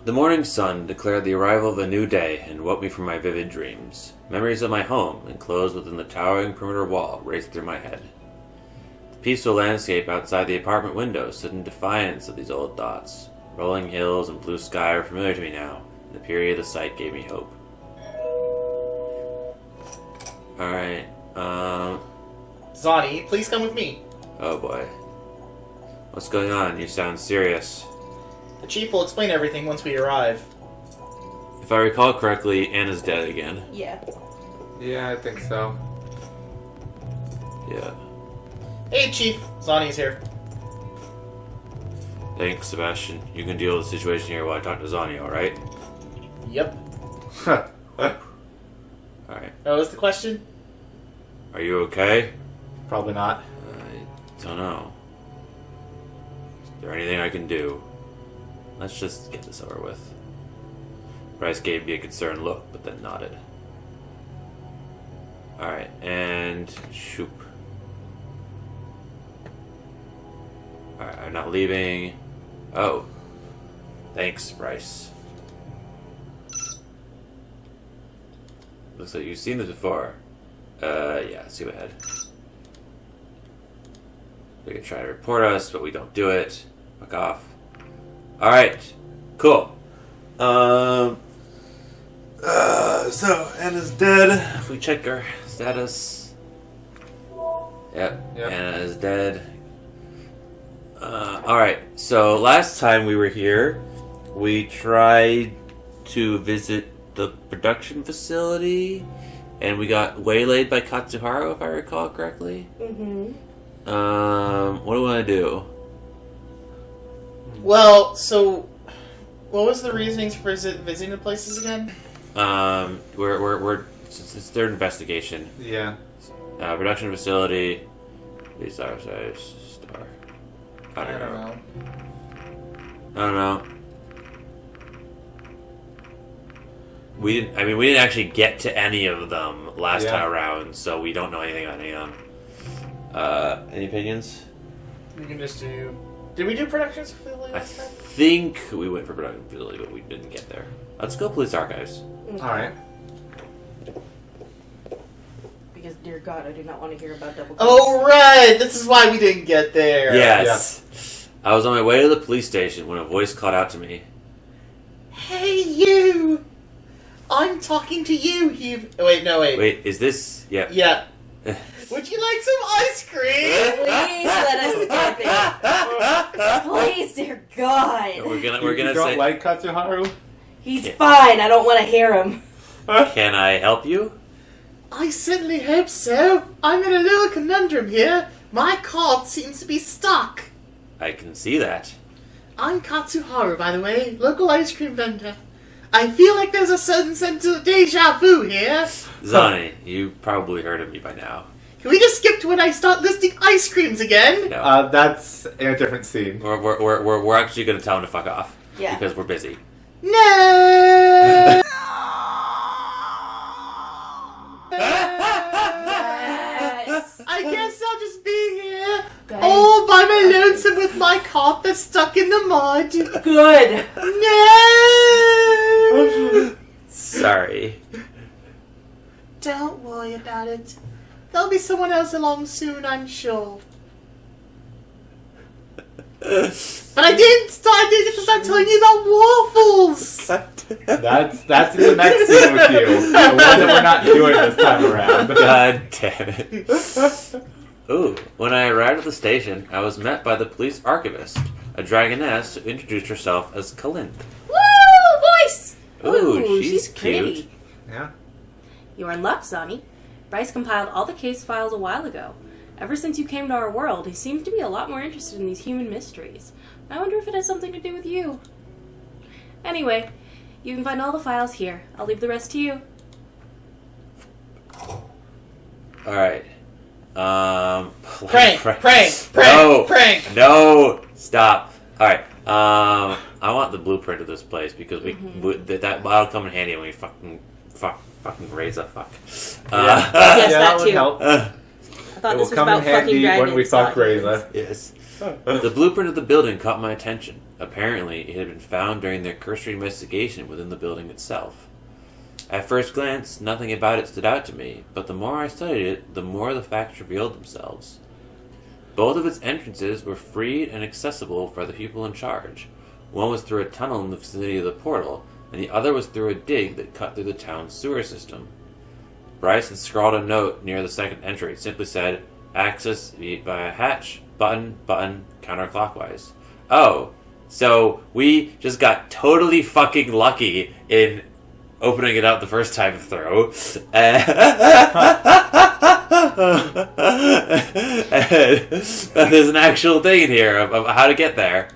The morning sun declared the arrival of a new day and woke me from my vivid dreams. Memories of my home, enclosed within the towering perimeter wall, raced through my head. The peaceful landscape outside the apartment windows stood in defiance of these old thoughts. Rolling hills and blue sky were familiar to me now, and the beauty of the sight gave me hope. Alright, Zani, please come with me. Oh boy. What's going on? You sound serious. The chief will explain everything once we arrive. If I recall correctly, Anna's dead again. Yeah. Yeah, I think so. Yeah. Hey, Chief. Zani's here. Thanks, Sebastian. You can deal with the situation here while I talk to Zani, alright? Yep. Alright. What was the question? Are you okay? Probably not. I don't know. Is there anything I can do? Let's just get this over with. Bryce gave me a concerned look, but then nodded. Alright, and shoop. Alright, I'm not leaving. Oh. Thanks, Bryce. Looks like you've seen this before. Yeah, let's see what ahead. They could try to report us, but we don't do it. Fuck off. Alright. Cool. So, Anna's dead. If we check her status. Yep. Anna is dead. Alright, so last time we were here, we tried to visit the production facility, and we got waylaid by Katsuharu, if I recall correctly. Mm-hmm. What do we want to do? Well, so... What was the reasonings for visiting the places again? It's their investigation. Yeah. Production facility. These are star. I don't know. We didn't actually get to any of them last time around, so we don't know anything about any of them. Any opinions? We can just do... Did we do production facility I last time? think we went for production facility, but we didn't get there. Let's go police archives. Okay. Alright. Because, dear God, I do not want to hear about double. Oh, right! This is why we didn't get there. Yes. I was on my way to the police station when a voice called out to me. Hey, you! I'm talking to you, Wait, no, wait. Wait, is this... Yeah. Yeah. Would you like some ice cream? Please let us skip it. Please, dear God. We're gonna You say... don't like Katsuharu? He's fine. I don't want to hear him. Can I help you? I certainly hope so. I'm in a little conundrum here. My card seems to be stuck. I can see that. I'm Katsuharu, by the way, local ice cream vendor. I feel like there's a certain sense of deja vu here. Zani, you probably heard of me by now. Can we just skip to when I start listing ice creams again? No. That's in a different scene. We're actually gonna tell him to fuck off. Yeah. Because we're busy. No! Yes. I guess I'll just be here, all by my lonesome with my cart that's stuck in the mud. Good. No! Sorry. Don't worry about it. There'll be someone else along soon, I'm sure. But I didn't get to start telling you about waffles! That's in the next scene with you. The one that we're not doing this time around. God damn it. Ooh, when I arrived at the station, I was met by the police archivist, a dragoness who introduced herself as Kalin. Woo! Voice! Ooh, she's pretty. cute. Yeah. You're in luck, Sonny. Bryce compiled all the case files a while ago. Ever since you came to our world, he seems to be a lot more interested in these human mysteries. I wonder if it has something to do with you. Anyway, you can find all the files here. I'll leave the rest to you. Alright. Prank! No! Stop. Alright. I want the blueprint of this place because that'll come in handy when we fucking raise a fuck. Yes, that that would too. help. I thought It will this was come about in fucking handy dragons. when we fuck not Rayla. Yes. The blueprint of the building caught my attention. Apparently, it had been found during their cursory investigation within the building itself. At first glance, nothing about it stood out to me, but the more I studied it, the more the facts revealed themselves. Both of its entrances were free and accessible for the people in charge. One was through a tunnel in the vicinity of the portal, and the other was through a dig that cut through the town's sewer system. Bryce had scrawled a note near the second entry. It simply said, "Access via hatch, button, counterclockwise." Oh, so we just got totally fucking lucky in opening it up the first time through. And there's an actual thing in here of how to get there.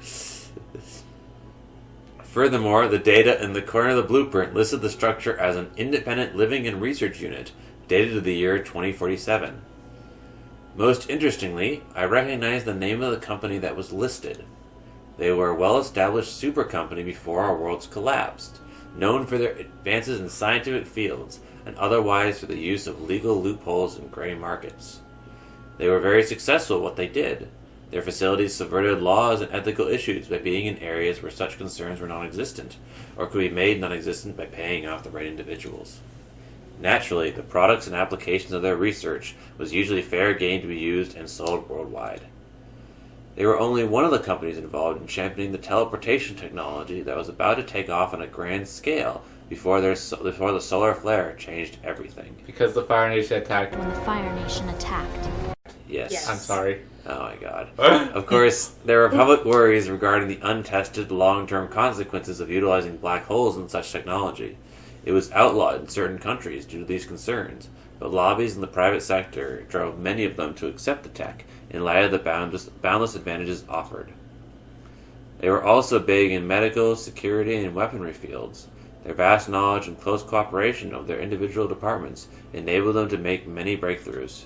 Furthermore, the data in the corner of the blueprint listed the structure as an independent living and research unit, dated to the year 2047. Most interestingly, I recognized the name of the company that was listed. They were a well-established super company before our worlds collapsed, known for their advances in scientific fields, and otherwise for the use of legal loopholes and gray markets. They were very successful at what they did. Their facilities subverted laws and ethical issues by being in areas where such concerns were non-existent, or could be made non-existent by paying off the right individuals. Naturally, the products and applications of their research was usually fair game to be used and sold worldwide. They were only one of the companies involved in championing the teleportation technology that was about to take off on a grand scale before the solar flare changed everything. Because the Fire Nation attacked. When the Fire Nation attacked. Yes. I'm sorry. Oh my god. Of course, there were public worries regarding the untested long-term consequences of utilizing black holes in such technology. It was outlawed in certain countries due to these concerns, but lobbies in the private sector drove many of them to accept the tech in light of the boundless advantages offered. They were also big in medical, security, and weaponry fields. Their vast knowledge and close cooperation of their individual departments enabled them to make many breakthroughs.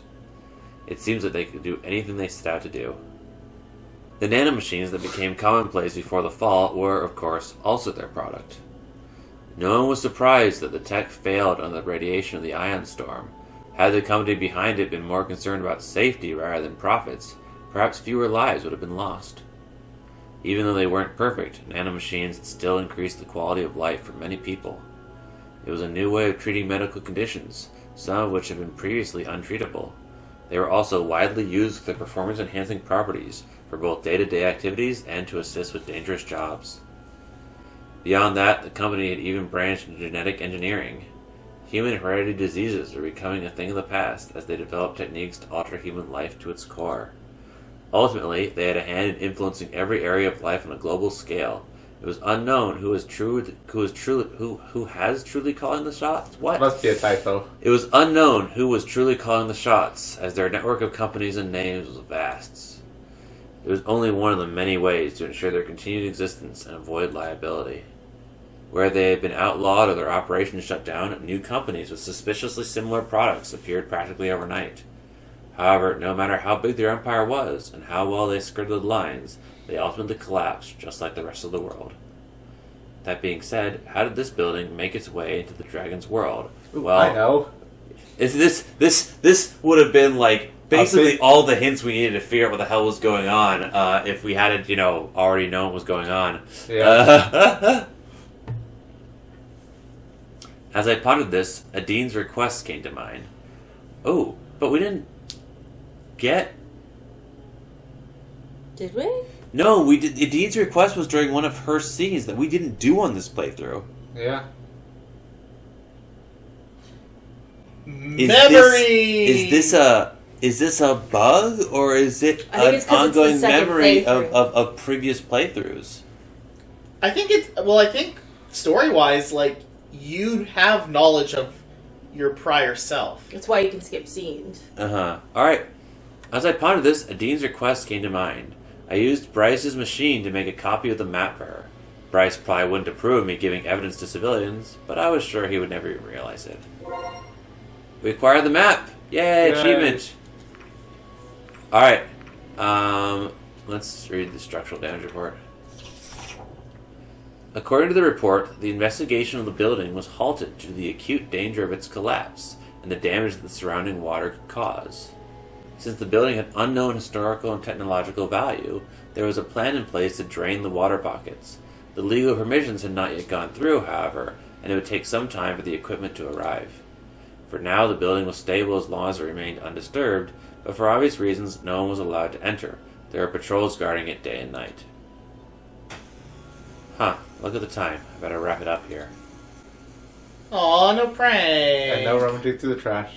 It seems that they could do anything they set out to do. The nanomachines that became commonplace before the fall were, of course, also their product. No one was surprised that the tech failed under the radiation of the ion storm. Had the company behind it been more concerned about safety rather than profits, perhaps fewer lives would have been lost. Even though they weren't perfect, nanomachines still increased the quality of life for many people. It was a new way of treating medical conditions, some of which had been previously untreatable. They were also widely used for their performance-enhancing properties for both day-to-day activities and to assist with dangerous jobs. Beyond that, the company had even branched into genetic engineering. Human hereditary diseases were becoming a thing of the past as they developed techniques to alter human life to its core. Ultimately, they had a hand in influencing every area of life on a global scale. It was unknown who has truly calling the shots. What? Must be a typo. It was unknown who was truly calling the shots, as their network of companies and names was vast. It was only one of the many ways to ensure their continued existence and avoid liability. Where they had been outlawed or their operations shut down, new companies with suspiciously similar products appeared practically overnight. However, no matter how big their empire was and how well they skirted the lines, they ultimately collapsed just like the rest of the world. That being said, how did this building make its way into the dragon's world? Well, I know. This would have been like basically all the hints we needed to figure out what the hell was going on if we hadn't, already known what was going on. Yeah. As I pondered this, a dean's request came to mind. Oh, but we didn't get... Did we? No, we did. The dean's request was during one of her scenes that we didn't do on this playthrough. Yeah. Is this a bug, or is it I think an it's 'cause it's the ongoing second memory playthrough. of previous playthroughs? I think story-wise, you have knowledge of your prior self. That's why you can skip scenes. Alright. As I pondered this, a dean's request came to mind. I used Bryce's machine to make a copy of the map for her. Bryce probably wouldn't approve of me giving evidence to civilians, but I was sure he would never even realize it. We acquired the map! Yay, achievement! Alright. Let's read the structural damage report. According to the report, the investigation of the building was halted due to the acute danger of its collapse and the damage that the surrounding water could cause. Since the building had unknown historical and technological value, there was a plan in place to drain the water pockets. The legal permissions had not yet gone through, however, and it would take some time for the equipment to arrive. For now, the building was stable as long as it remained undisturbed, but for obvious reasons, no one was allowed to enter. There were patrols guarding it day and night. Huh, look at the time. I better wrap it up here. Aw, no prank. And no rummaging through the trash.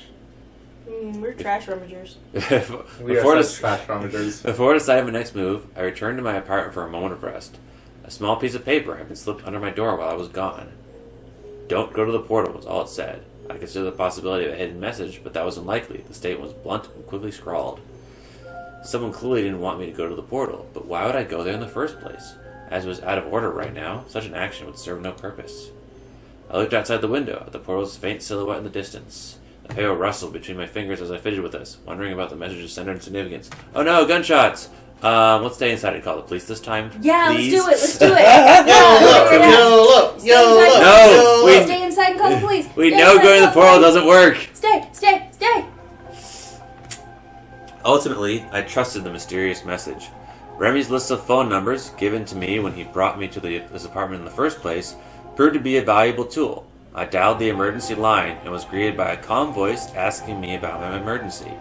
We're trash rummagers. We are such trash rummagers. Before deciding my next move, I returned to my apartment for a moment of rest. A small piece of paper had been slipped under my door while I was gone. Don't go to the portal was all it said. I considered the possibility of a hidden message, but that was unlikely. The statement was blunt and quickly scrawled. Someone clearly didn't want me to go to the portal, but why would I go there in the first place? As it was out of order right now, such an action would serve no purpose. I looked outside the window at the portal's faint silhouette in the distance. A paper rustled between my fingers as I fidgeted with this, wondering about the message's center and significance. Oh no, gunshots! Let's stay inside and call the police this time. Yeah, please. let's do it. No, Stay inside and call the police. We know going to the portal doesn't work. Stay. Ultimately, I trusted the mysterious message. Remy's list of phone numbers, given to me when he brought me to this apartment in the first place, proved to be a valuable tool. I dialed the emergency line and was greeted by a calm voice asking me about my emergency.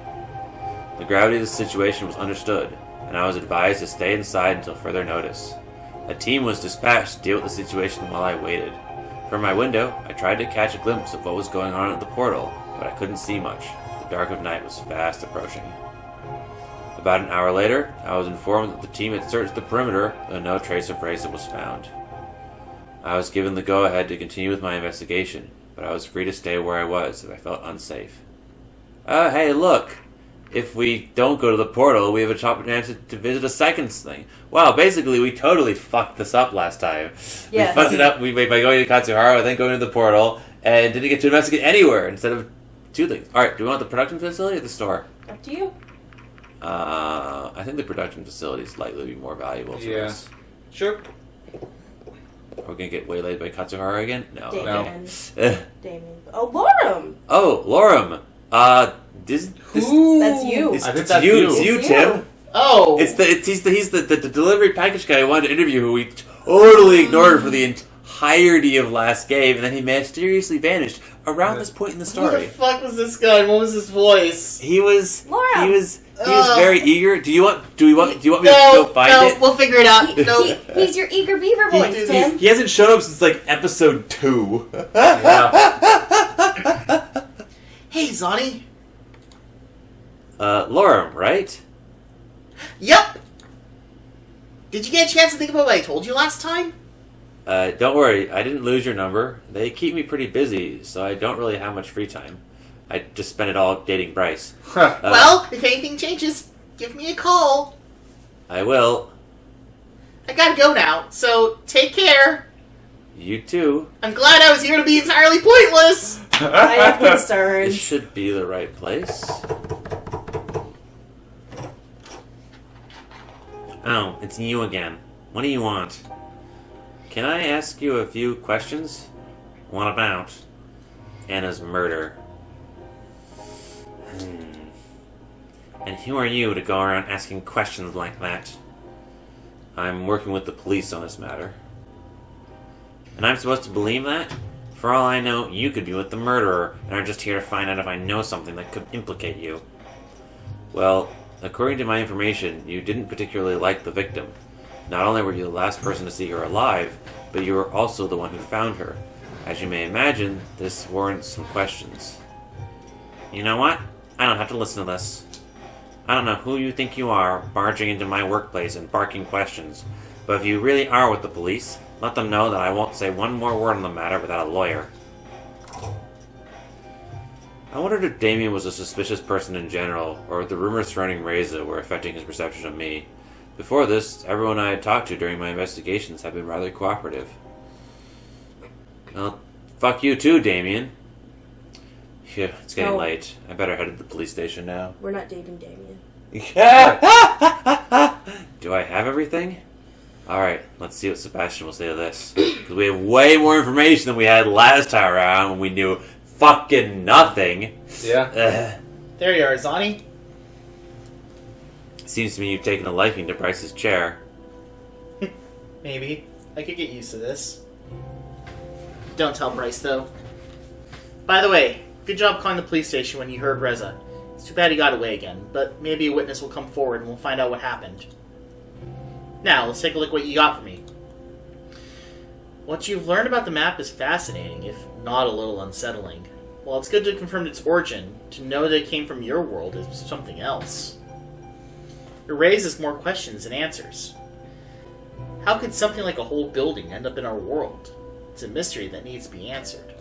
The gravity of the situation was understood, and I was advised to stay inside until further notice. A team was dispatched to deal with the situation while I waited. From my window, I tried to catch a glimpse of what was going on at the portal, but I couldn't see much. The dark of night was fast approaching. About an hour later, I was informed that the team had searched the perimeter, though no trace of Bracelet was found. I was given the go-ahead to continue with my investigation, but I was free to stay where I was if I felt unsafe. Hey, look! If we don't go to the portal, we have a chance to visit a second thing. Wow, basically, we totally fucked this up last time. Yes. We fucked it up by going to Katsuhara, then going to the portal, and didn't get to investigate anywhere instead of two things. Alright, do we want the production facility or the store? Up to you. I think the production facility is likely to be more valuable to us. Sure. Are we going to get waylaid by Katsuhara again? No. Damien. Oh, Lorem! Oh, Lorem! That's you. It's I think it's that's you. you. It's you, It's Tim. you. Oh. He's the delivery package guy who wanted to interview, who we totally ignored for the entirety of last game, and then he mysteriously vanished around this point in the Who story. the fuck was this guy? What was his voice? He was Lorem. He was very eager. Do you want me to go find it? We'll figure it out. No. He's your eager beaver voice, Tim. He hasn't shown up since like episode 2. Yeah. Hey, Zonny. Lorem, right? Yep. Did you get a chance to think about what I told you last time? Don't worry, I didn't lose your number. They keep me pretty busy, so I don't really have much free time. I just spend it all dating Bryce. Well, if anything changes, give me a call. I will. I gotta go now, so take care. You too. I'm glad I was here to be entirely pointless. I have This concerns. should be the right place. Oh, it's you again. What do you want? Can I ask you a few questions? What about Anna's murder? And who are you to go around asking questions like that? I'm working with the police on this matter. And I'm supposed to believe that? For all I know, you could be with the murderer, and are just here to find out if I know something that could implicate you. Well, according to my information, you didn't particularly like the victim. Not only were you the last person to see her alive, but you were also the one who found her. As you may imagine, this warrants some questions. You know what? I don't have to listen to this. I don't know who you think you are, barging into my workplace and barking questions, but if you really are with the police, let them know that I won't say one more word on the matter without a lawyer. I wondered if Damien was a suspicious person in general, or if the rumors surrounding Reza were affecting his perception of me. Before this, everyone I had talked to during my investigations had been rather cooperative. Well, fuck you too, Damien. Phew, it's getting late. I better head to the police station now. We're not dating Damien. Do I have everything? Alright, let's see what Sebastian will say to this. Because we have way more information than we had last time around when we knew fucking nothing. Yeah. There you are, Zonny. It seems to me you've taken a liking to Bryce's chair. Maybe. I could get used to this. Don't tell Bryce, though. By the way, good job calling the police station when you heard Reza. It's too bad he got away again, but maybe a witness will come forward and we'll find out what happened. Now, let's take a look at what you got for me. What you've learned about the map is fascinating, if not a little unsettling. While it's good to confirm its origin, to know that it came from your world is something else. It raises more questions than answers. How could something like a whole building end up in our world? It's a mystery that needs to be answered.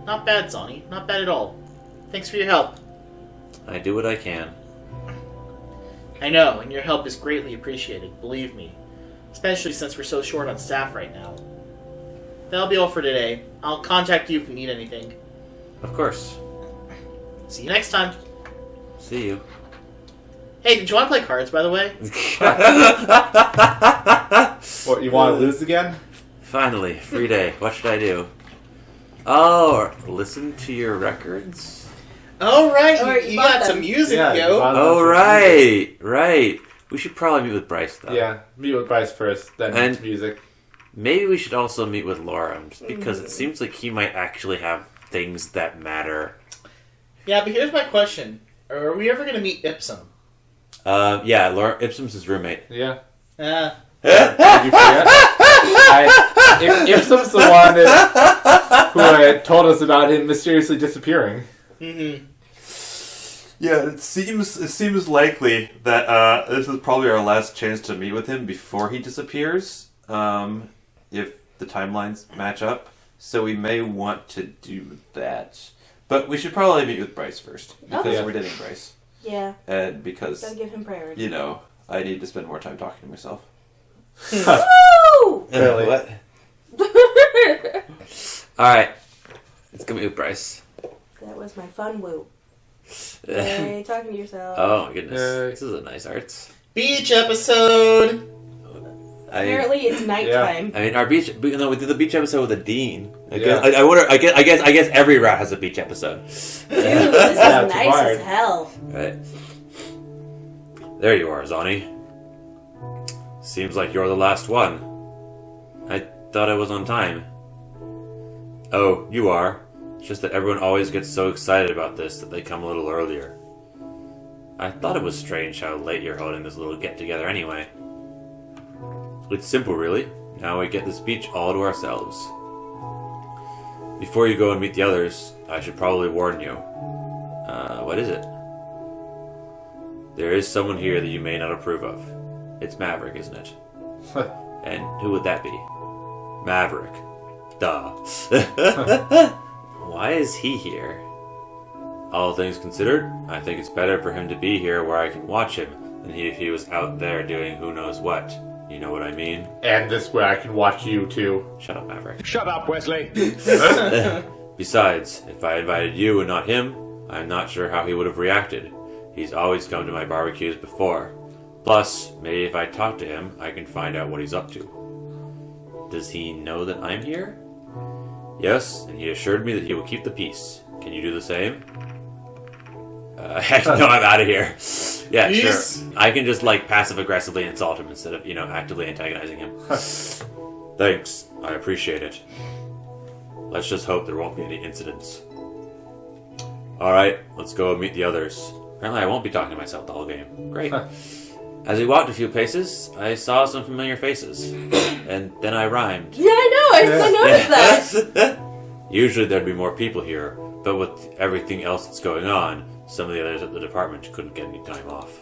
Not bad, Zani. Not bad at all. Thanks for your help. I do what I can. I know, and your help is greatly appreciated, believe me. Especially since we're so short on staff right now. That'll be all for today. I'll contact you if you need anything. Of course. See you next time. See you. Hey, did you want to play cards, by the way? What, you want to lose again? Finally, free day. What should I do? Oh, listen to your records? Oh, right. Or You you bought got some them. music, Yeah, you yo. bought- Oh, right. We should probably meet with Bryce, though. Yeah, meet with Bryce first, then And- meet music. Maybe we should also meet with Lorem, just because it seems like he might actually have things that matter. Yeah, but here's my question. Are we ever going to meet Ipsum? Yeah, Ipsum's his roommate. Yeah. Uh, Did you forget? Ipsum's the one who told us about him mysteriously disappearing. mm-hmm. Yeah, it seems likely that this is probably our last chance to meet with him before he disappears, if the timelines match up. So we may want to do that. But we should probably meet with Bryce first, because Okay. we're dating Bryce. Yeah, And because, gotta give him priority. I need to spend more time talking to myself. Woo! Really? What? Alright, let's go meet with Bryce. That was my fun woo. Hey, talking to yourself. Oh my goodness, Yay. this is a nice arts. Beach episode! Apparently, it's nighttime. I mean, our beach. No, we did the beach episode with a dean. I Yeah. guess. I wonder. I guess every route has a beach episode. Dude, this Yeah, is it's nice hard. as hell. Right. There you are, Zani. Seems like you're the last one. I thought I was on time. Oh, you are. It's just that everyone always gets so excited about this that they come a little earlier. I thought it was strange how late you're holding this little get-together anyway. It's simple, really. Now we get this beach all to ourselves. Before you go and meet the others, I should probably warn you. What is it? There is someone here that you may not approve of. It's Maverick, isn't it? And who would that be? Maverick. Duh. Why is he here? All things considered, I think it's better for him to be here where I can watch him than if he was out there doing who knows what. You know what I mean? And this way I can watch you too. Shut up, Maverick. Shut up, Wesley. Besides, if I invited you and not him, I'm not sure how he would have reacted. He's always come to my barbecues before. Plus, maybe if I talk to him, I can find out what he's up to. Does he know that I'm here? Yes, and he assured me that he will keep the peace. Can you do the same? Heck no, I'm out of here. Yeah, Peace? sure. I can just, passive-aggressively insult him instead of, actively antagonizing him. Thanks. I appreciate it. Let's just hope there won't be any incidents. Alright, let's go and meet the others. Apparently I won't be talking to myself the whole game. Great. As we walked a few paces, I saw some familiar faces. And then I rhymed. Yeah, I know. I noticed that. Usually there'd be more people here, but with everything else that's going on, some of the others at the department couldn't get any time off.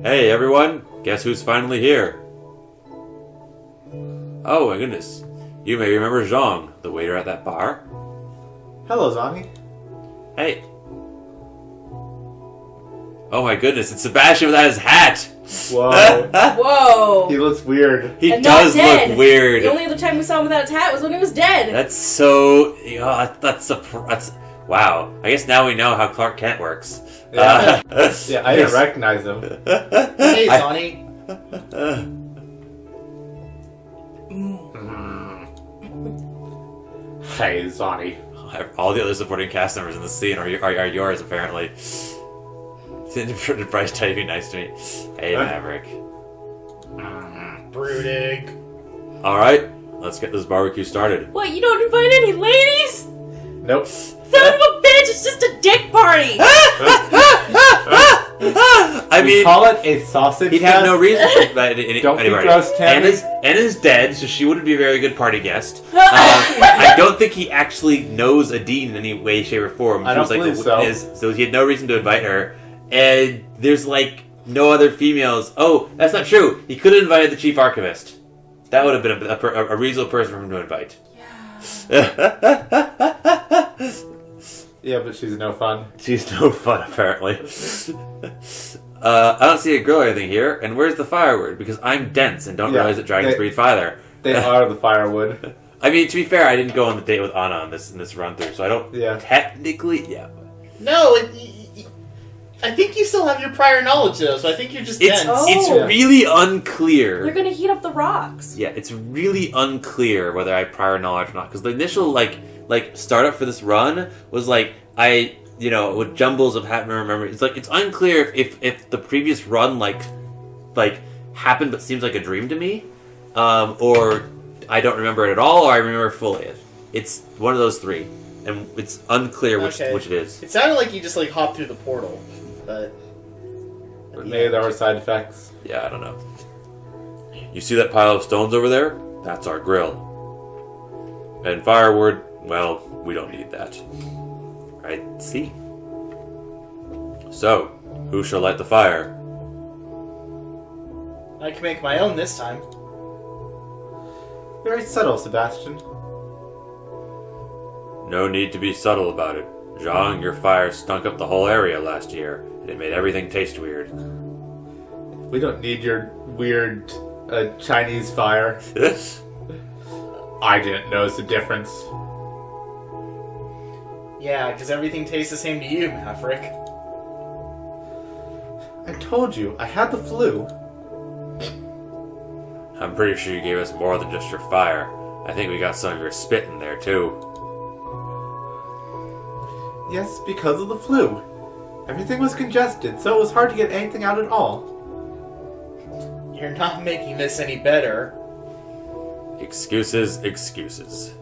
Hey, everyone! Guess who's finally here? Oh my goodness. You may remember Zhang, the waiter at that bar. Hello, Zani. Hey. Oh my goodness, it's Sebastian without his hat! Whoa. Whoa. He looks weird. He And not does dead. look weird. The only other time we saw him without his hat was when he was dead. That's so... that's wow. I guess now we know how Clark Kent works. Yeah. Yeah, I didn't yes. recognize him. Hey, Sonny. Hey, Zani. All the other supporting cast members in the scene are yours, apparently. Did Bryce tell you to be nice to me? Hey, Maverick. Brooding. Alright, let's get this barbecue started. What, you don't invite any ladies? Nope. Son of a bitch, it's just a dick party! I We mean, call it a sausage he'd have fest. no reason to invite Don't be anybody. gross, Tammy. Anna's dead, so she wouldn't be a very good party guest. I don't think he actually knows Adine in any way, shape, or form. I She don't was like believe a so. witness, so he had no reason to invite her. And there's like no other females. Oh, that's not true. He could have invited the chief archivist. That would have been a reasonable person for him to invite. Yeah, but she's no fun. She's no fun, apparently. I don't see a grill or anything here. And where's the firewood? Because I'm dense and don't Yeah, realize that dragons breathe fire. They are the firewood. I mean, to be fair, I didn't go on the date with Anna in this run through, so I don't technically. Yeah, No, I think you still have your prior knowledge though, so I think you're just dense. it's Oh. really They're unclear. gonna heat up the rocks. Yeah, it's really unclear whether I have prior knowledge or not. Because the initial like startup for this run was like with jumbles of having to remember. It's like it's unclear if the previous run like happened but seems like a dream to me, or I don't remember it at all, or I remember fully. It's one of those three, and it's unclear which it is. It sounded like you just like hopped through the portal, but Maybe there were side effects. Yeah, I don't know. You see that pile of stones over there? That's our grill. And firewood, well, we don't need that. Right? See? So, who shall light the fire? I can make my own this time. Very subtle, Sebastian. No need to be subtle about it. Zhang, your fire stunk up the whole area last year, and it made everything taste weird. We don't need your weird Chinese fire. I didn't notice the difference. Yeah, because everything tastes the same to you, Maverick. I told you, I had the flu. I'm pretty sure you gave us more than just your fire. I think we got some of your spit in there, too. Yes, because of the flu. Everything was congested, so it was hard to get anything out at all. You're not making this any better. Excuses, excuses.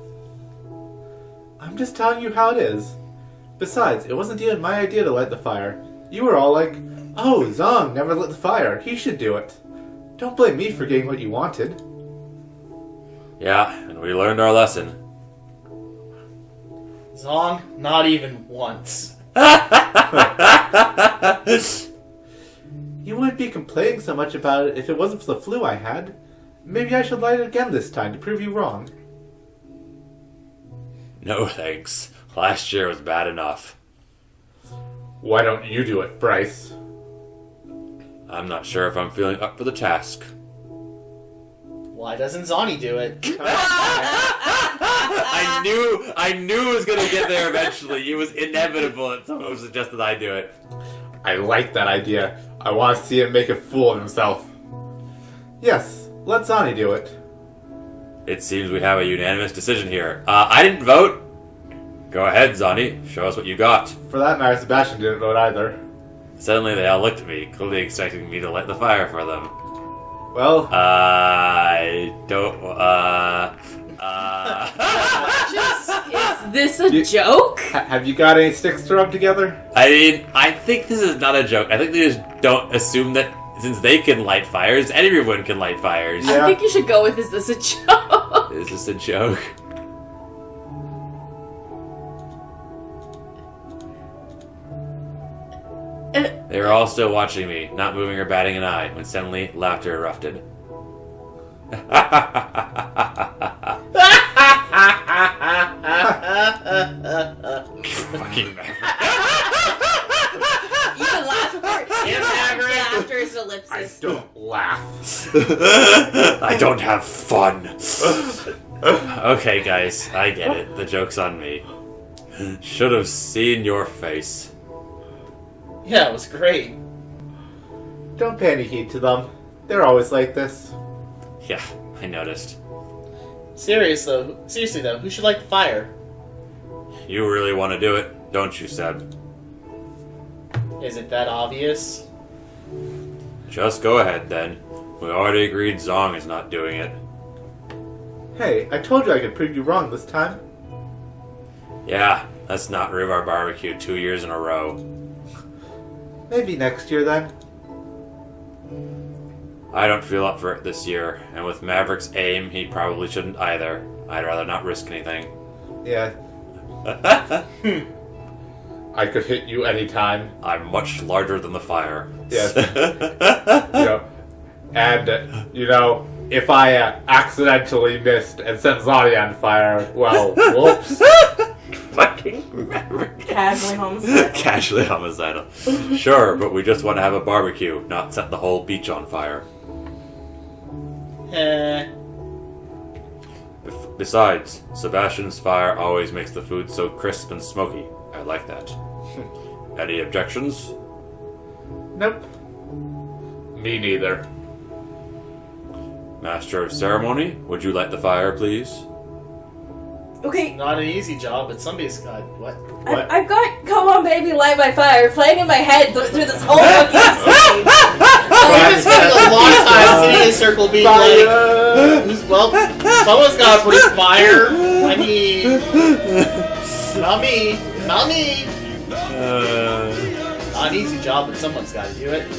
I'm just telling you how it is. Besides, it wasn't even my idea to light the fire. You were all like, oh, Zong never lit the fire. He should do it. Don't blame me for getting what you wanted. Yeah, and we learned our lesson. Zong, not even once. You wouldn't be complaining so much about it if it wasn't for the flu I had. Maybe I should light it again this time to prove you wrong. No thanks. Last year was bad enough. Why don't you do it, Bryce? I'm not sure if I'm feeling up for the task. Why doesn't Zani do it? I knew it was gonna get there eventually. It was inevitable that someone suggested I do it. I like that idea. I want to see him make a fool of himself. Yes, let Zani do it. It seems we have a unanimous decision here. I didn't vote. Go ahead, Zani. Show us what you got. For that matter, Sebastian didn't vote either. Suddenly they all looked at me, clearly expecting me to light the fire for them. Well, I don't, Is this a joke? have you got any sticks to rub together? I mean, I think this is not a joke. I think they just don't assume that since they can light fires, everyone can light fires. Yeah. I think you should go with, is this a joke? Is this a joke? They were all still watching me, not moving or batting an eye, when suddenly laughter erupted. Fucking Maverick. You can laugh for Yeah, Maverick. laughter is I ellipsis. don't laugh. I don't have fun. Okay, guys, I get it. The joke's on me. Should have seen your face. Yeah, it was great. Don't pay any heed to them. They're always like this. Yeah, I noticed. Seriously though, who should light the fire? You really want to do it, don't you, Seb? Is it that obvious? Just go ahead, then. We already agreed Zong is not doing it. Hey, I told you I could prove you wrong this time. Yeah, let's not ruin our barbecue 2 years in a row. Maybe next year then. I don't feel up for it this year, and with Maverick's aim, he probably shouldn't either. I'd rather not risk anything. Yeah. I could hit you anytime. I'm much larger than the fire. Yes. And, if I accidentally missed and set Zani on fire, well, whoops. Fucking Maverick. Casually homicidal. Casually homicidal. Sure, but we just want to have a barbecue, not set the whole beach on fire. Besides, Sebastian's fire always makes the food so crisp and smoky. I like that. Any objections? Nope. Me neither. Master of Ceremony, would you light the fire, please? Okay, Not an easy job, but somebody's got what? I've got Come On Baby Light My Fire playing in my head through this whole fucking scene. I've spent a long time sitting in a circle being like, well, someone's got to breathe fire. I mean, not me. Not me. Not an easy job, but someone's got to do it.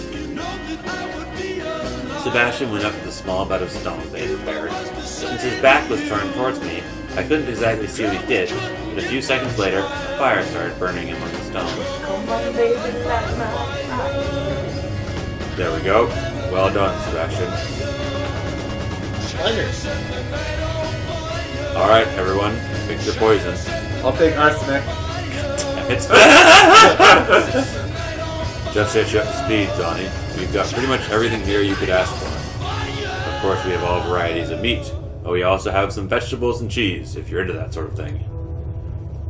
Sebastian went up to the small bed of stones they had prepared. Since his back was turned towards me, I couldn't exactly see what he did, but a few seconds later, a fire started burning among the stones. Come on, baby, light my fire. There we go. Well done, Sebastian. Pleasure. Alright, everyone, pick your poison. I'll take arsenic. Just hit you up to speed, Donnie. We've got pretty much everything here you could ask for. Of course, we have all varieties of meat, but we also have some vegetables and cheese, if you're into that sort of thing.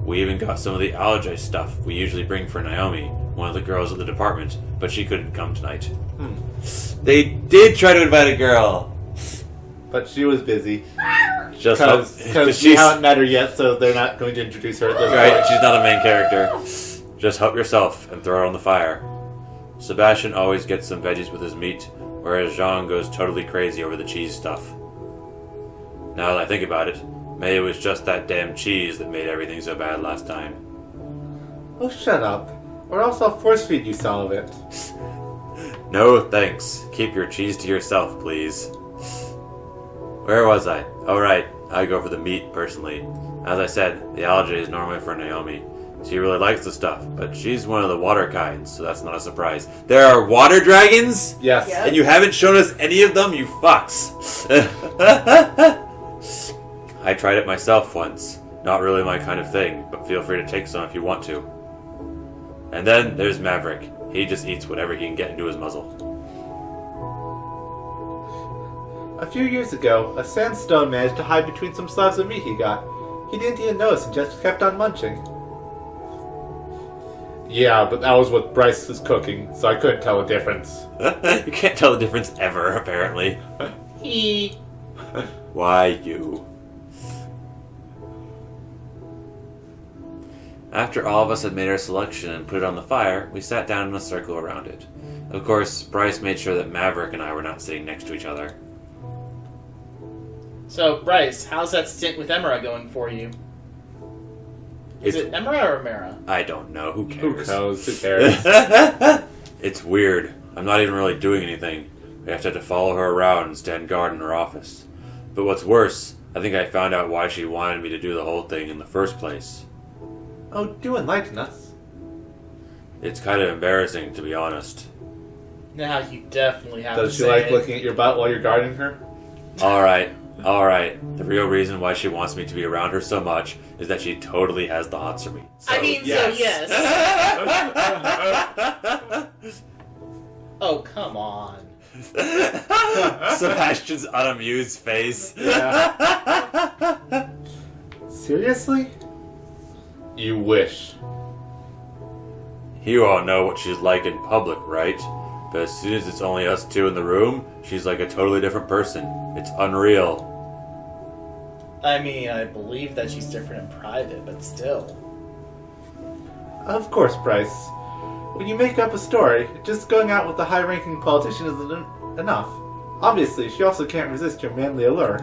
We even got some of the allergy stuff we usually bring for Naomi, one of the girls at the department, but she couldn't come tonight. They did try to invite a girl! But she was busy. Just Because we haven't met her yet, so they're not going to introduce her at this Right, point. she's not a main character. Just help yourself and throw it on the fire. Sebastian always gets some veggies with his meat, whereas Jean goes totally crazy over the cheese stuff. Now that I think about it, maybe it was just that damn cheese that made everything so bad last time. Oh, shut up. Or else I'll force feed you some of it. No thanks. Keep your cheese to yourself, please. Where was I? Oh right, I go for the meat, personally. As I said, the allergy is normally for Naomi. She really likes the stuff, but she's one of the water kinds, so that's not a surprise. There are water dragons? Yes. Yeah. And you haven't shown us any of them, you fucks. I tried it myself once. Not really my kind of thing, but feel free to take some if you want to. And then there's Maverick. He just eats whatever he can get into his muzzle. A few years ago, a sandstone managed to hide between some slabs of meat he got. He didn't even notice and just kept on munching. Yeah, but that was what Bryce was cooking, so I couldn't tell the difference. You can't tell the difference ever, apparently. He. Why, you? After all of us had made our selection and put it on the fire, we sat down in a circle around it. Of course, Bryce made sure that Maverick and I were not sitting next to each other. So, Bryce, how's that stint with Emera going for you? Is it Emera or Emera? I don't know. Who Who cares? knows? Who cares? It's weird. I'm not even really doing anything. I have to follow her around and stand guard in her office. But what's worse, I think I found out why she wanted me to do the whole thing in the first place. Oh, do enlighten us. It's kind of embarrassing, to be honest. Now you definitely have Does to she say like it. looking at your butt while you're guarding her? Alright. The real reason why she wants me to be around her so much is that she totally has the hots for me. I mean, yes. so yes. Oh, come on. Sebastian's unamused face. Yeah. Seriously? You wish. You all know what she's like in public, right? But as soon as it's only us two in the room, she's like a totally different person. It's unreal. I mean, I believe that she's different in private, but still. Of course, Bryce. When you make up a story, just going out with a high-ranking politician isn't enough. Obviously, she also can't resist your manly allure.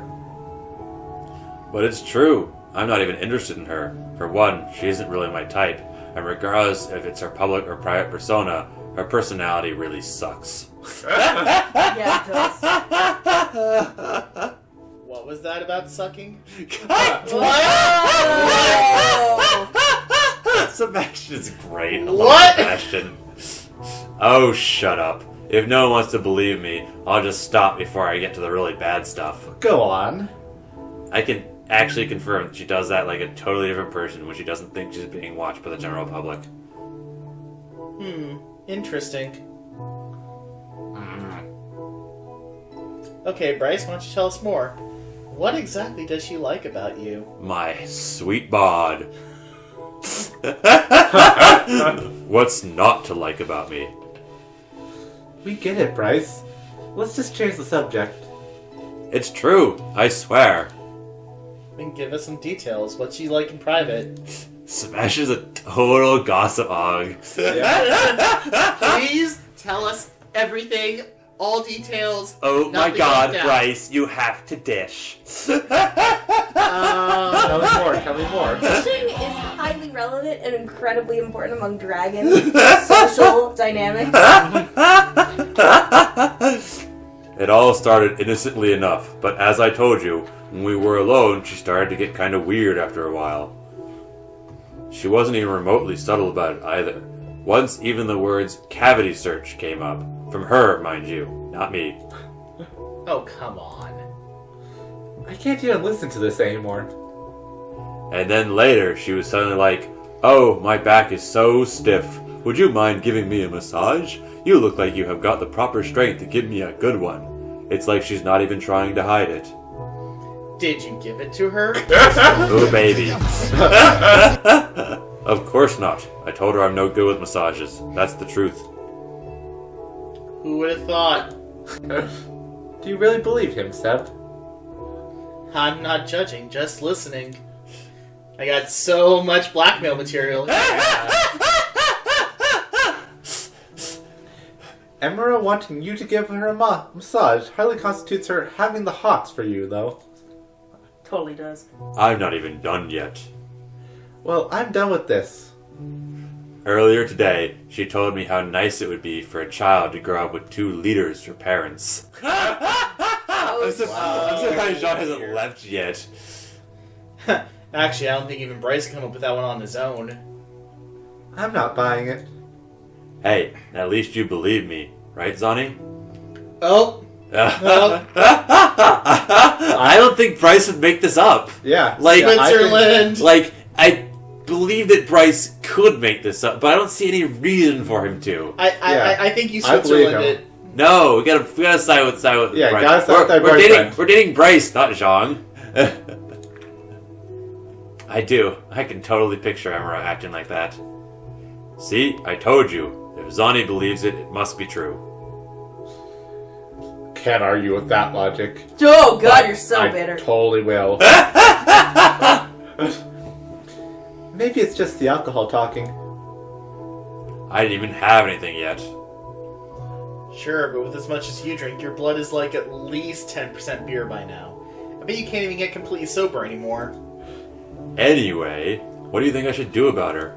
But it's true. I'm not even interested in her. For one, she isn't really my type, and regardless if it's her public or private persona, her personality really sucks. Yeah, it does. What was that about sucking? Sebastian's great. I love What? Sebastian. Oh, shut up. If no one wants to believe me, I'll just stop before I get to the really bad stuff. Go on. I can actually confirm she does that like a totally different person when she doesn't think she's being watched by the general public. Interesting. Okay, Bryce, why don't you tell us more? What exactly does she like about you? My sweet bod. What's not to like about me? We get it, Bryce. Let's just change the subject. It's true, I swear. Then give us some details. What's she like in private? Sebastian's a total gossip hog. Please tell us everything, all details. Oh my nothing god, left out. Bryce, you have to dish. Tell me more. Fishing is highly relevant and incredibly important among dragon social dynamics. It all started innocently enough, but as I told you, when we were alone, she started to get kind of weird after a while. She wasn't even remotely subtle about it either. Once even the words cavity search came up. From her, mind you, not me. Oh, come on. I can't even listen to this anymore. And then later, she was suddenly like, "Oh, my back is so stiff. Would you mind giving me a massage? You look like you have got the proper strength to give me a good one." It's like she's not even trying to hide it. Did you give it to her? Oh, baby. Of course not. I told her I'm no good with massages. That's the truth. Who would have thought? Do you really believe him, Seb? I'm not judging, just listening. I got so much blackmail material. Emera wanting you to give her a massage hardly constitutes her having the hots for you, though. Totally does. I'm not even done yet. Well, I'm done with this. Earlier today, she told me how nice it would be for a child to grow up with 2 leaders for parents. I'm surprised Jean hasn't left yet. Actually, I don't think even Bryce can come up with that one on his own. I'm not buying it. Hey, at least you believe me, right, Zani? Oh, I don't think Bryce would make this up. Yeah. Like, yeah, Switzerland. I believe that Bryce could make this up, but I don't see any reason for him to. I think you I believe Switzerland him. it. No, we gotta side with Yeah, Bryce. gotta side with our we're boyfriend. dating Bryce, not Jean. I do. I can totally picture Emera acting like that. See, I told you. If Zani believes it, it must be true. Can't argue with that logic. Oh god, you're so I bitter. totally will. Maybe it's just the alcohol talking. I didn't even have anything yet. Sure, but with as much as you drink, your blood is like at least 10% beer by now. I bet you can't even get completely sober anymore. Anyway, what do you think I should do about her?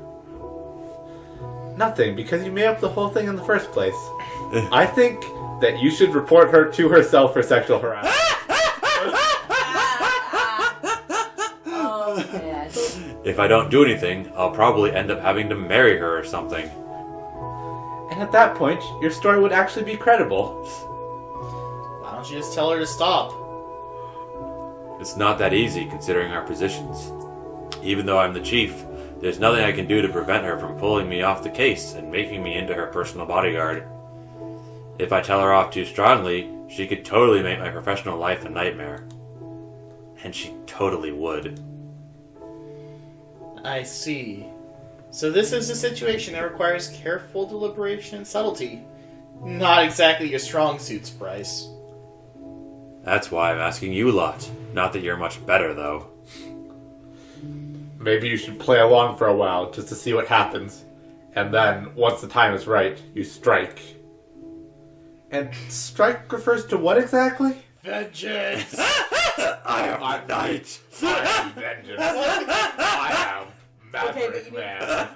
Nothing, because you made up the whole thing in the first place. I think that you should report her to herself for sexual harassment. Oh man. If I don't do anything, I'll probably end up having to marry her or something. And at that point, your story would actually be credible. Why don't you just tell her to stop? It's not that easy considering our positions. Even though I'm the chief, there's nothing I can do to prevent her from pulling me off the case and making me into her personal bodyguard. If I tell her off too strongly, she could totally make my professional life a nightmare. And she totally would. I see. So this is a situation that requires careful deliberation and subtlety. Not exactly your strong suits, Bryce. That's why I'm asking you lot. Not that you're much better, though. Maybe you should play along for a while, just to see what happens. And then, once the time is right, you strike. And strike refers to what exactly? Vengeance! I am the knight. I am vengeance. I am Maverick Man.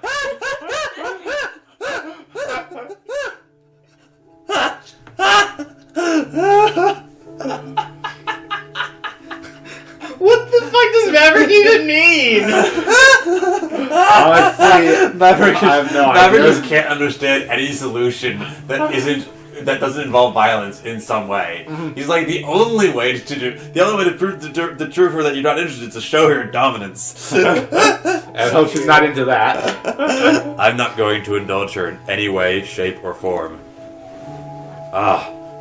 What the fuck does Maverick even mean? Honestly, Maverick, I have no Maverick idea. just can't understand any solution that doesn't involve violence in some way. He's like the only way to prove the truth her that you're not interested is to show her dominance. I hope she's not into that. I'm not going to indulge her in any way, shape, or form.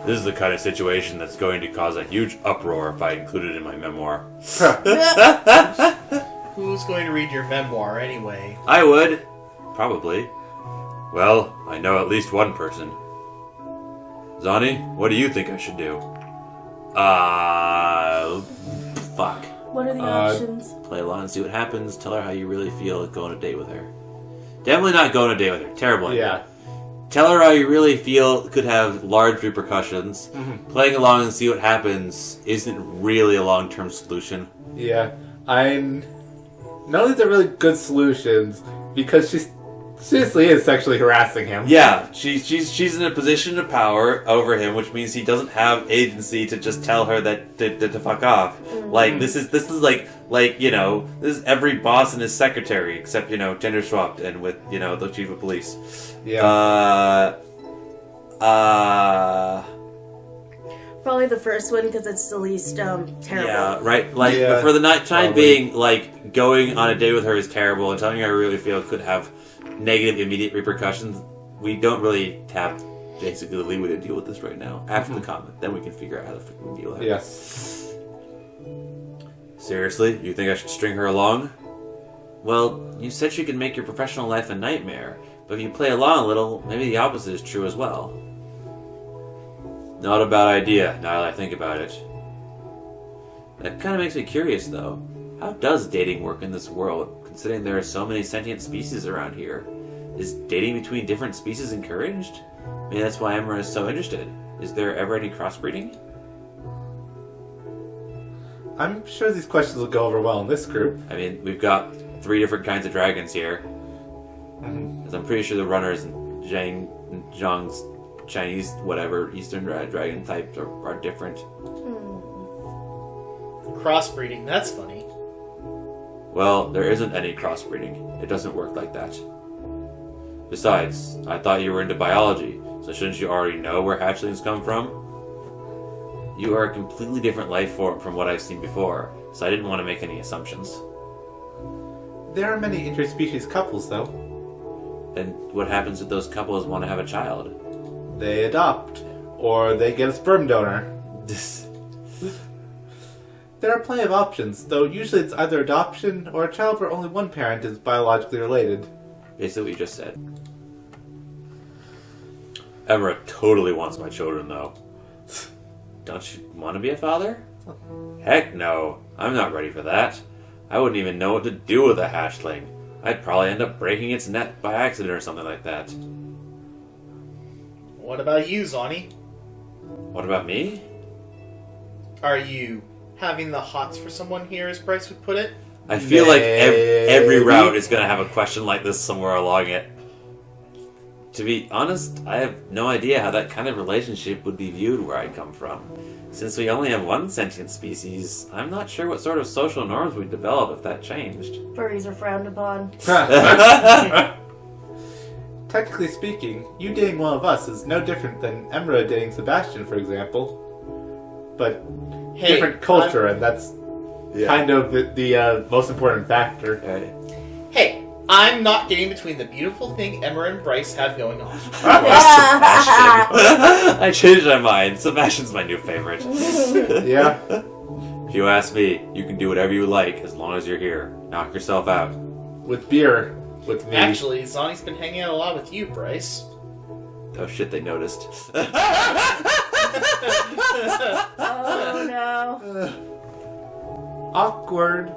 This is the kind of situation that's going to cause a huge uproar if I include it in my memoir. Who's going to read your memoir anyway? I would. Probably. Well, I know at least one person. Zani, what do you think I should do? Fuck. What are the options? Play along and see what happens. Tell her how you really feel going on a date with her. Definitely not going on a date with her. Terrible idea. Yeah. Tell her how you really feel could have large repercussions. Playing along and see what happens isn't really a long-term solution. Yeah. None of these are really good solutions because she seriously is sexually harassing him. Yeah, she's in a position of power over him, which means he doesn't have agency to just tell her that to fuck off. Like this is like you know, this is every boss and his secretary except, you know, gender swapped and with, you know, the chief of police. Yeah. Probably the first one because it's the least terrible. Yeah, right. Like Yeah, for the time probably. being, like going on a date with her is terrible, and telling her I really feel could have negative immediate repercussions. We don't really have basically the leeway to deal with this right now. After the comment, then we can figure out how to freaking deal with it. Yes. Seriously, you think I should string her along? Well, you said she could make your professional life a nightmare, but if you play along a little, maybe the opposite is true as well. Not a bad idea, now that I think about it. That kind of makes me curious, though. How does dating work in this world, considering there are so many sentient species around here? Is dating between different species encouraged? I mean, that's why Emma is so interested. Is there ever any crossbreeding? I'm sure these questions will go over well in this group. I mean, we've got 3 different kinds of dragons here. Because I'm pretty sure the runners and Zhang's Chinese, whatever, Eastern dragon types are different. Crossbreeding, that's funny. Well, there isn't any crossbreeding. It doesn't work like that. Besides, I thought you were into biology, so shouldn't you already know where hatchlings come from? You are a completely different life form from what I've seen before, so I didn't want to make any assumptions. There are many interspecies couples, though. And what happens if those couples want to have a child? They adopt, or they get a sperm donor. There are plenty of options, though usually it's either adoption or a child where only one parent is biologically related. Basically what you just said. Emra totally wants my children, though. Don't you want to be a father? Heck no. I'm not ready for that. I wouldn't even know what to do with a hatchling. I'd probably end up breaking its neck by accident or something like that. What about you, Zani? What about me? Are you having the hots for someone here, as Bryce would put it? I feel like every Maybe. route is going to have a question like this somewhere along it. To be honest, I have no idea how that kind of relationship would be viewed where I come from. Since we only have one sentient species, I'm not sure what sort of social norms we'd develop if that changed. Furries are frowned upon. Technically speaking, you dating one of us is no different than Emra dating Sebastian, for example. But Hey, different culture, and that's kind of the most important factor. Okay. Hey, I'm not getting between the beautiful thing Emma and Bryce have going on. Sebastian. I changed my mind. Sebastian's my new favorite. Yeah. If you ask me, you can do whatever you like as long as you're here. Knock yourself out. With beer. With me. Actually, Zani's been hanging out a lot with you, Bryce. Oh shit, they noticed. Oh no. Awkward.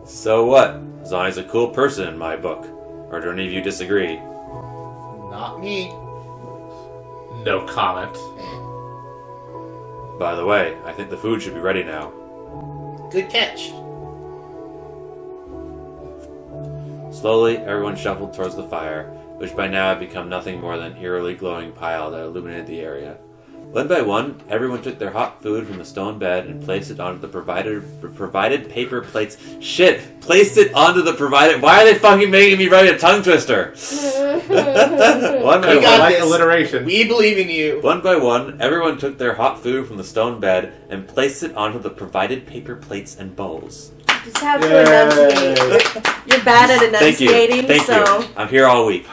So what? Zani's a cool person in my book. Or do any of you disagree? Not me. No comment. By the way, I think the food should be ready now. Good catch. Slowly, everyone shuffled towards the fire, which by now had become nothing more than an eerily glowing pile that illuminated the area. One by one, everyone took their hot food from the stone bed and placed it onto the provided paper plates. Shit! Placed it onto the provided... Why are they fucking making me write a tongue twister? One by We got one, this. alliteration. We believe in you. one by one, everyone took their hot food from the stone bed and placed it onto the provided paper plates and bowls. Just have to enunciate. You're bad at Thank you. enunciating, Thank so... you. I'm here all week.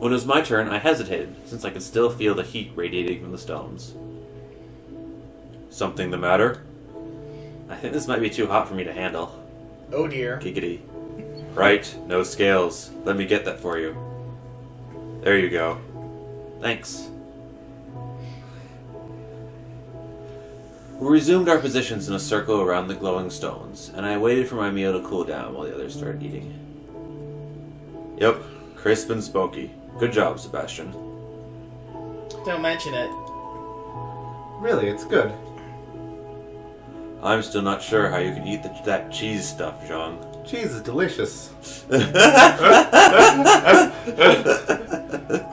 When it was my turn, I hesitated, since I could still feel the heat radiating from the stones. Something the matter? I think this might be too hot for me to handle. Oh dear. Giggity. Right, no scales. Let me get that for you. There you go. Thanks. We resumed our positions in a circle around the glowing stones, and I waited for my meal to cool down while the others started eating. Yep, crisp and smoky. Good job, Sebastian. Don't mention it. Really, it's good. I'm still not sure how you can eat that cheese stuff, Jean. Cheese is delicious.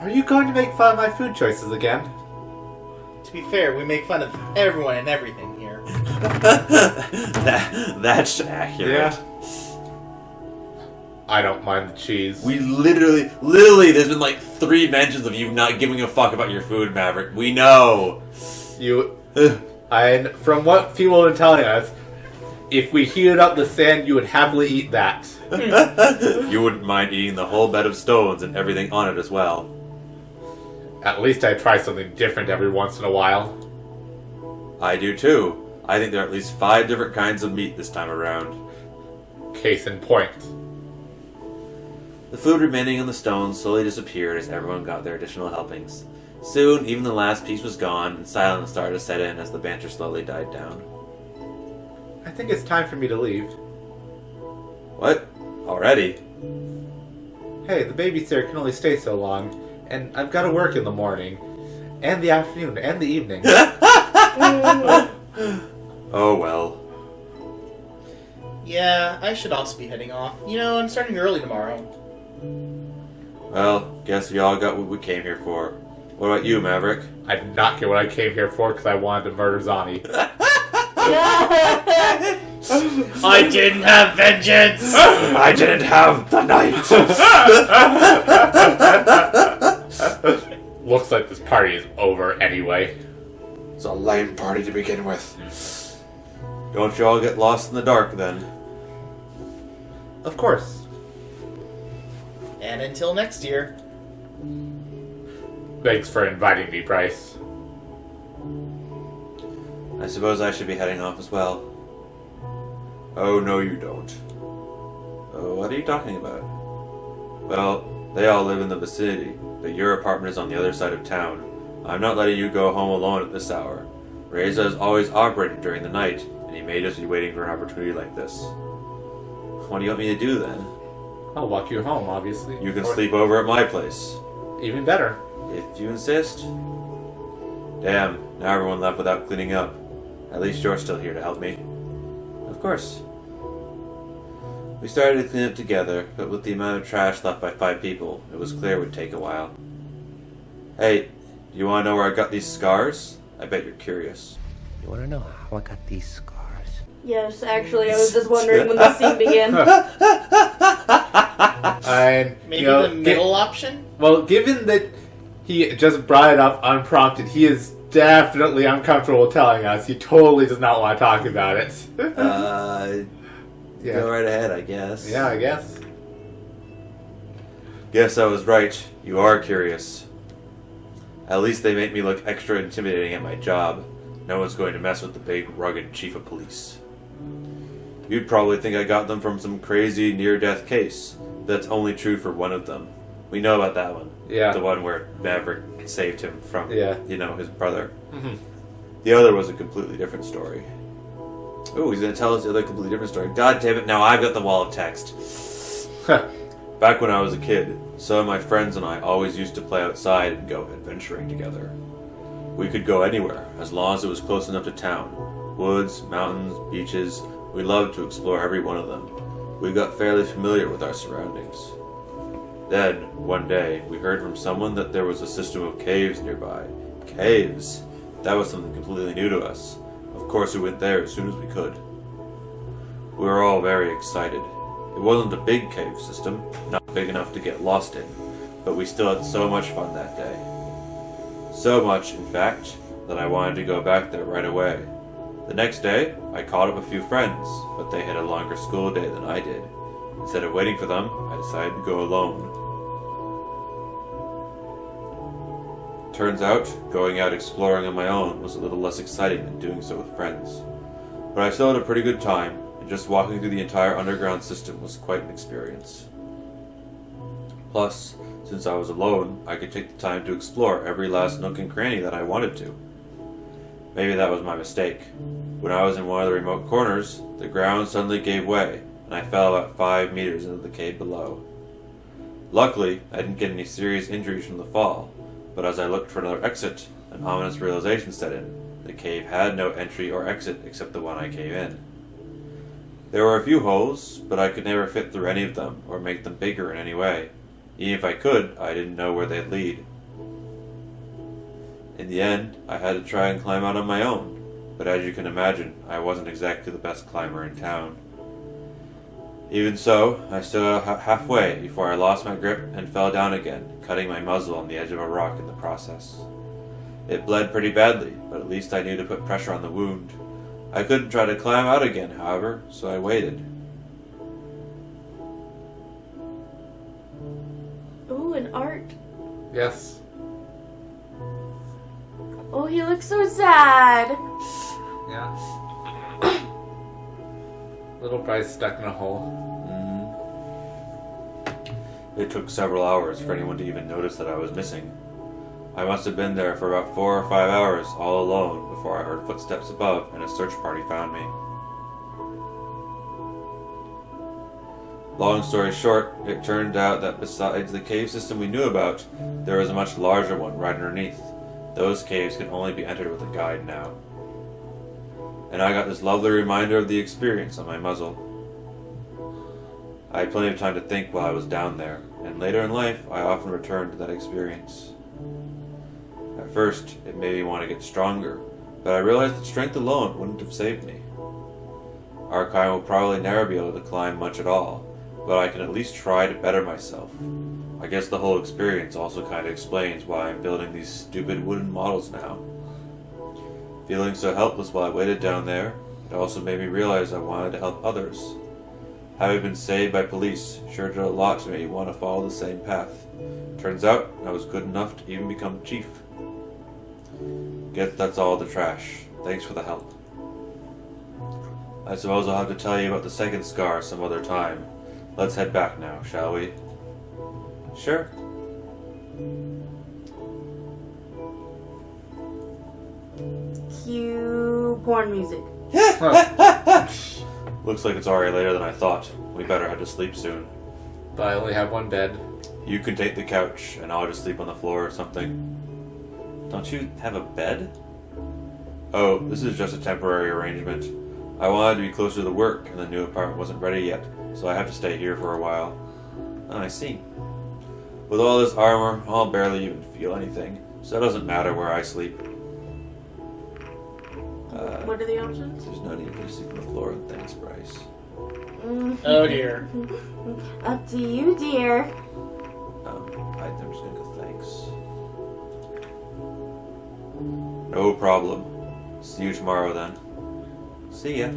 Are you going to make fun of my food choices again? To be fair, we make fun of everyone and everything here. That's accurate. Yeah. I don't mind the cheese. We literally, there's been like 3 mentions of you not giving a fuck about your food, Maverick. We know. And from what people have been telling us, if we heated up the sand, you would happily eat that. You wouldn't mind eating the whole bed of stones and everything on it as well. At least I try something different every once in a while. I do too. I think there are at least 5 different kinds of meat this time around. Case in point. The food remaining on the stones slowly disappeared as everyone got their additional helpings. Soon, even the last piece was gone, and silence started to set in as the banter slowly died down. I think it's time for me to leave. What? Already? Hey, the babysitter can only stay so long, and I've got to work in the morning, and the afternoon, and the evening. Oh well. Yeah, I should also be heading off. You know, I'm starting early tomorrow. Well, guess we all got what we came here for. What about you, Maverick? I did not get what I came here for because I wanted to murder Zani. I didn't have vengeance! I didn't have the night! Looks like this party is over anyway. It's a lame party to begin with. Don't you all get lost in the dark, then? Of course. And until next year. Thanks for inviting me, Bryce. I suppose I should be heading off as well. Oh, no you don't. Oh, what are you talking about? Well, they all live in the vicinity, but your apartment is on the other side of town. I'm not letting you go home alone at this hour. Reza is always operating during the night, and he may just be waiting for an opportunity like this. What do you want me to do, then? I'll walk you home, obviously. You can sleep over at my place. Even better. If you insist. Damn, now everyone left without cleaning up. At least you're still here to help me. Of course. We started to clean up together, but with the amount of trash left by 5 people, it was clear it would take a while. Hey, do you want to know where I got these scars? I bet you're curious. You want to know how I got these scars? Yes, actually, I was just wondering when the scene began. And, Maybe the middle option? Well, given that he just brought it up unprompted, he is definitely uncomfortable telling us. He totally does not want to talk about it. Yeah. Go right ahead, I guess. Yeah, I guess. Guess I was right. You are curious. At least they make me look extra intimidating at my job. No one's going to mess with the big, rugged chief of police. You'd probably think I got them from some crazy near-death case. That's only true for one of them. We know about that one. Yeah. The one where Maverick saved him from, Yeah. his brother. Mm-hmm. The other was a completely different story. Oh, he's gonna tell us the other completely different story. God damn it, now I've got the wall of text. Huh. Back when I was a kid, some of my friends and I always used to play outside and go adventuring together. We could go anywhere, as long as it was close enough to town. Woods, mountains, beaches, we loved to explore every one of them. We got fairly familiar with our surroundings. Then, one day, we heard from someone that there was a system of caves nearby. Caves! That was something completely new to us. Of course, we went there as soon as we could. We were all very excited. It wasn't a big cave system, not big enough to get lost in, but we still had so much fun that day. So much, in fact, that I wanted to go back there right away. The next day, I called up a few friends, but they had a longer school day than I did. Instead of waiting for them, I decided to go alone. Turns out, going out exploring on my own was a little less exciting than doing so with friends. But I still had a pretty good time, and just walking through the entire underground system was quite an experience. Plus, since I was alone, I could take the time to explore every last nook and cranny that I wanted to. Maybe that was my mistake. When I was in one of the remote corners, the ground suddenly gave way, and I fell about 5 meters into the cave below. Luckily, I didn't get any serious injuries from the fall, but as I looked for another exit, an ominous realization set in. The cave had no entry or exit except the one I came in. There were a few holes, but I could never fit through any of them or make them bigger in any way. Even if I could, I didn't know where they'd lead. In the end, I had to try and climb out on my own, but as you can imagine, I wasn't exactly the best climber in town. Even so, I stood out halfway before I lost my grip and fell down again, cutting my muzzle on the edge of a rock in the process. It bled pretty badly, but at least I knew to put pressure on the wound. I couldn't try to climb out again, however, so I waited. Ooh, an art. Yes. Oh, he looks so sad. Yeah. Little Bryce stuck in a hole. It took several hours for anyone to even notice that I was missing. I must have been there for about 4 or 5 hours, all alone, before I heard footsteps above and a search party found me. Long story short, it turned out that besides the cave system we knew about, there was a much larger one right underneath. Those caves can only be entered with a guide now. And I got this lovely reminder of the experience on my muzzle. I had plenty of time to think while I was down there, and later in life I often returned to that experience. At first, it made me want to get stronger, but I realized that strength alone wouldn't have saved me. Our kind will probably never be able to climb much at all, but I can at least try to better myself. I guess the whole experience also kind of explains why I'm building these stupid wooden models now. Feeling so helpless while I waited down there, it also made me realize I wanted to help others. Having been saved by police sure did a lot to make me want to follow the same path. Turns out I was good enough to even become chief. Guess that's all the trash. Thanks for the help. I suppose I'll have to tell you about the second scar some other time. Let's head back now, shall we? Sure. Cue porn music. Looks like it's already later than I thought. We better head to sleep soon. But I only have one bed. You can take the couch, and I'll just sleep on the floor or something. Don't you have a bed? Oh, this is just a temporary arrangement. I wanted to be closer to work, and the new apartment wasn't ready yet, so I have to stay here for a while. Oh, I see. With all this armor, I'll barely even feel anything, so it doesn't matter where I sleep. What are the options? There's no need for you to sleep on the floor, and thanks, Bryce. Oh dear. Up to you, dear. I'm just gonna go thanks. No problem. See you tomorrow then. See ya.